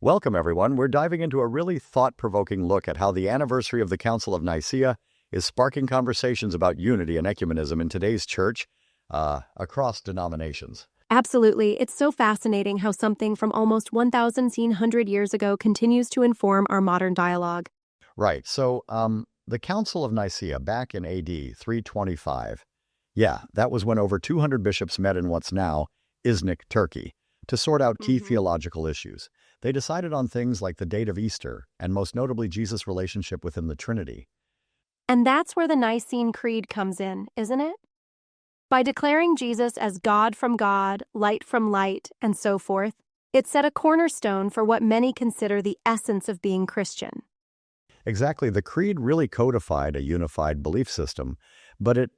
Welcome, everyone. We're diving into a really thought-provoking look at how the anniversary of the Council of Nicaea is sparking conversations about unity and ecumenism in today's church across denominations. Absolutely. It's so fascinating how something from almost 1,100 years ago continues to inform our modern dialogue. Right. So, the Council of Nicaea back in AD 325, that was when over 200 bishops met in what's now Iznik, Turkey, to sort out key theological issues. They decided on things like the date of Easter and most notably Jesus' relationship within the Trinity. And that's where the Nicene Creed comes in, isn't it? By declaring Jesus as God from God, light from light, and so forth, it set a cornerstone for what many consider the essence of being Christian. Exactly. The Creed really codified a unified belief system, but it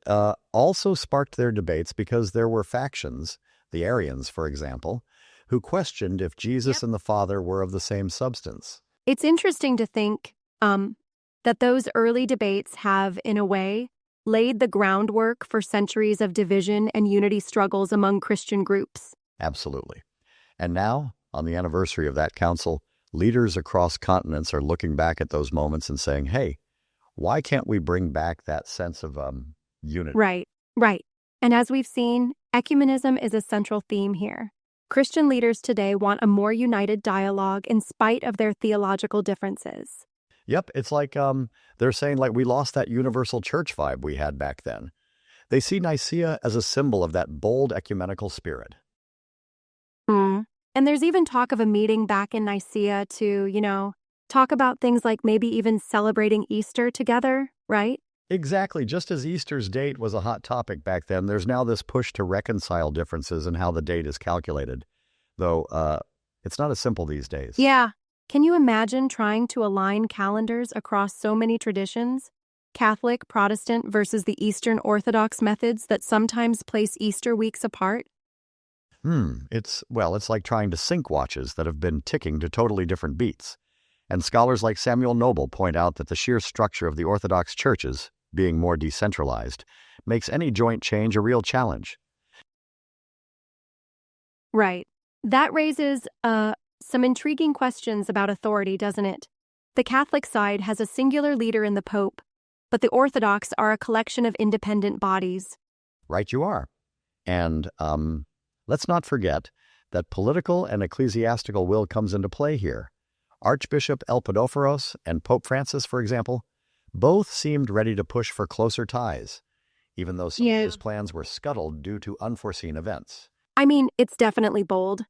also sparked their debates because there were factions, the Arians, for example, who questioned if Jesus and the Father were of the same substance. It's interesting to think that those early debates have, in a way, laid the groundwork for centuries of division and unity struggles among Christian groups. Absolutely. And now, on the anniversary of that council, leaders across continents are looking back at those moments and saying, hey, why can't we bring back that sense of unity? Right. And as we've seen, ecumenism is a central theme here. Christian leaders today want a more united dialogue in spite of their theological differences. Yep, it's like they're saying like we lost that universal church vibe we had back then. They see Nicaea as a symbol of that bold ecumenical spirit. And there's even talk of a meeting back in Nicaea to, talk about things like maybe even celebrating Easter together, right? Exactly. Just as Easter's date was a hot topic back then, there's now this push to reconcile differences in how the date is calculated. Though it's not as simple these days. Yeah. Can you imagine trying to align calendars across so many traditions? Catholic, Protestant versus the Eastern Orthodox methods that sometimes place Easter weeks apart? It's like trying to sync watches that have been ticking to totally different beats. And scholars like Samuel Noble point out that the sheer structure of the Orthodox churches, being more decentralized, makes any joint change a real challenge. Right. That raises some intriguing questions about authority, doesn't it? The Catholic side has a singular leader in the Pope, but the Orthodox are a collection of independent bodies. Right you are. And let's not forget that political and ecclesiastical will comes into play here. Archbishop Elpidophoros and Pope Francis, for example, both seemed ready to push for closer ties, even though some of those plans were scuttled due to unforeseen events. I mean, it's definitely bold.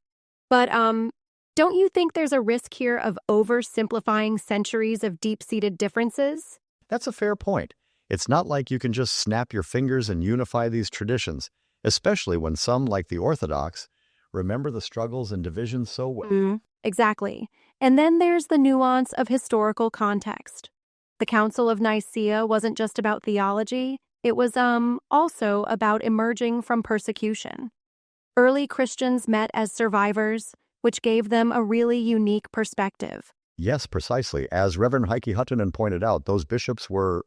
But don't you think there's a risk here of oversimplifying centuries of deep-seated differences? That's a fair point. It's not like you can just snap your fingers and unify these traditions, especially when some, like the Orthodox, remember the struggles and divisions so well. Exactly. And then there's the nuance of historical context. The Council of Nicaea wasn't just about theology, it was also about emerging from persecution. Early Christians met as survivors, which gave them a really unique perspective. Yes, precisely. As Reverend Heike Huttunen pointed out, those bishops were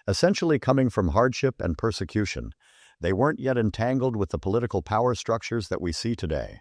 essentially coming from hardship and persecution. They weren't yet entangled with the political power structures that we see today.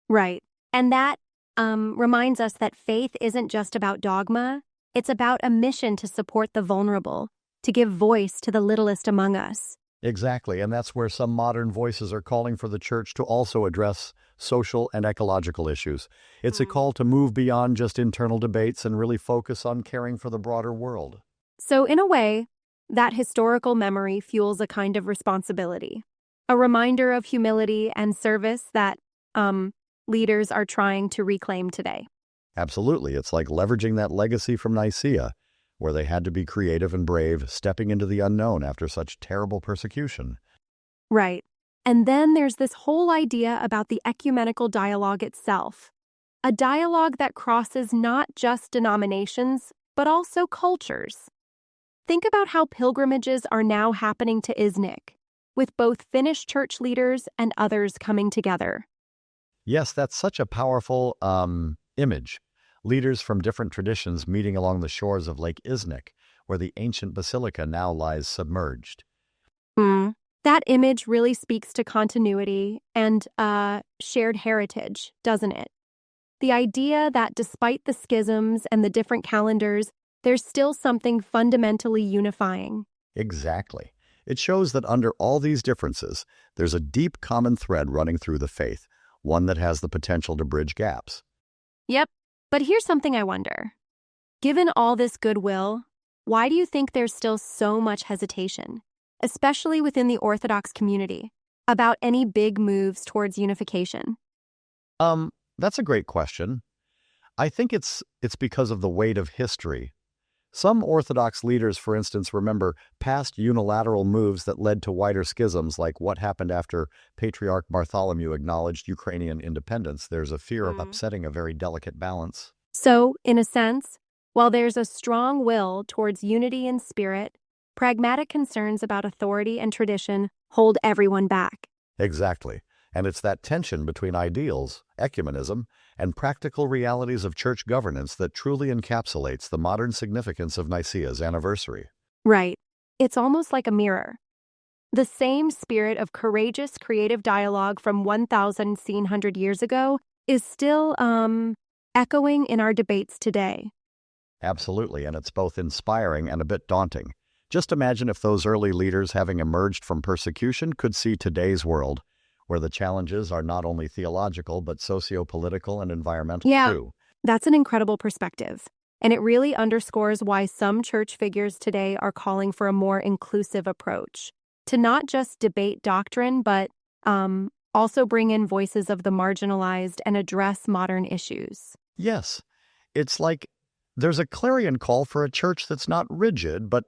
Right. And that reminds us that faith isn't just about dogma. It's about a mission to support the vulnerable, to give voice to the littlest among us. Exactly, and that's where some modern voices are calling for the church to also address social and ecological issues. It's a call to move beyond just internal debates and really focus on caring for the broader world. So in a way, that historical memory fuels a kind of responsibility, a reminder of humility and service that leaders are trying to reclaim today. Absolutely, it's like leveraging that legacy from Nicaea, where they had to be creative and brave, stepping into the unknown after such terrible persecution. Right. And then there's this whole idea about the ecumenical dialogue itself, a dialogue that crosses not just denominations, but also cultures. Think about how pilgrimages are now happening to Iznik, with both Finnish church leaders and others coming together. Yes, that's such a powerful image. Leaders from different traditions meeting along the shores of Lake Iznik, where the ancient basilica now lies submerged. That image really speaks to continuity and shared heritage, doesn't it? The idea that despite the schisms and the different calendars, there's still something fundamentally unifying. Exactly. It shows that under all these differences, there's a deep common thread running through the faith, one that has the potential to bridge gaps. Yep, but here's something I wonder. Given all this goodwill, why do you think there's still so much hesitation, especially within the Orthodox community, about any big moves towards unification? That's a great question. I think it's because of the weight of history. Some Orthodox leaders, for instance, remember past unilateral moves that led to wider schisms, like what happened after Patriarch Bartholomew acknowledged Ukrainian independence. There's a fear of upsetting a very delicate balance. So, in a sense, while there's a strong will towards unity in spirit, pragmatic concerns about authority and tradition hold everyone back. Exactly. And it's that tension between ideals, ecumenism, and practical realities of church governance that truly encapsulates the modern significance of Nicaea's anniversary. Right. It's almost like a mirror. The same spirit of courageous creative dialogue from 1,100 years ago is still, echoing in our debates today. Absolutely, and it's both inspiring and a bit daunting. Just imagine if those early leaders, having emerged from persecution, could see today's world, where the challenges are not only theological but socio-political and environmental too. That's an incredible perspective. And it really underscores why some church figures today are calling for a more inclusive approach, to not just debate doctrine, but also bring in voices of the marginalized and address modern issues. Yes, it's like there's a clarion call for a church that's not rigid, but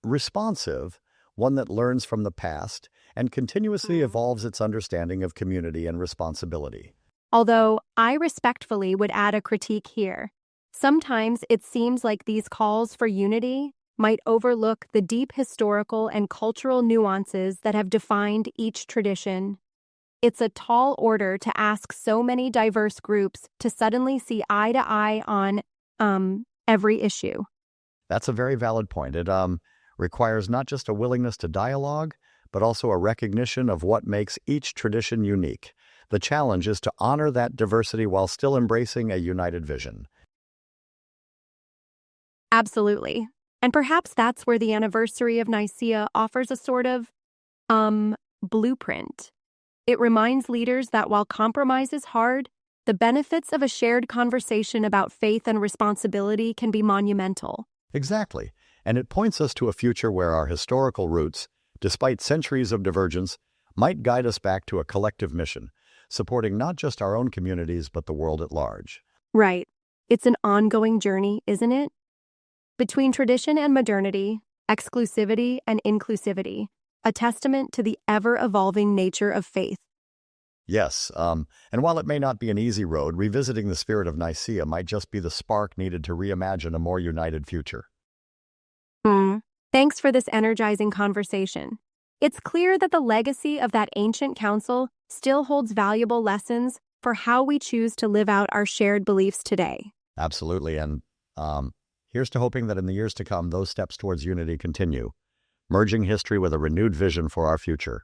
responsive, one that learns from the past and continuously evolves its understanding of community and responsibility. Although I respectfully would add a critique here. Sometimes it seems like these calls for unity might overlook the deep historical and cultural nuances that have defined each tradition. It's a tall order to ask so many diverse groups to suddenly see eye to eye on every issue. That's a very valid point. It requires not just a willingness to dialogue, but also a recognition of what makes each tradition unique. The challenge is to honor that diversity while still embracing a united vision. Absolutely. And perhaps that's where the anniversary of Nicaea offers a sort of, blueprint. It reminds leaders that while compromise is hard, the benefits of a shared conversation about faith and responsibility can be monumental. Exactly. And it points us to a future where our historical roots, despite centuries of divergence, might guide us back to a collective mission, supporting not just our own communities but the world at large. Right. It's an ongoing journey, isn't it? Between tradition and modernity, exclusivity and inclusivity, a testament to the ever-evolving nature of faith. Yes, and while it may not be an easy road, revisiting the spirit of Nicaea might just be the spark needed to reimagine a more united future. Thanks for this energizing conversation. It's clear that the legacy of that ancient council still holds valuable lessons for how we choose to live out our shared beliefs today. Absolutely, and here's to hoping that in the years to come, those steps towards unity continue, merging history with a renewed vision for our future.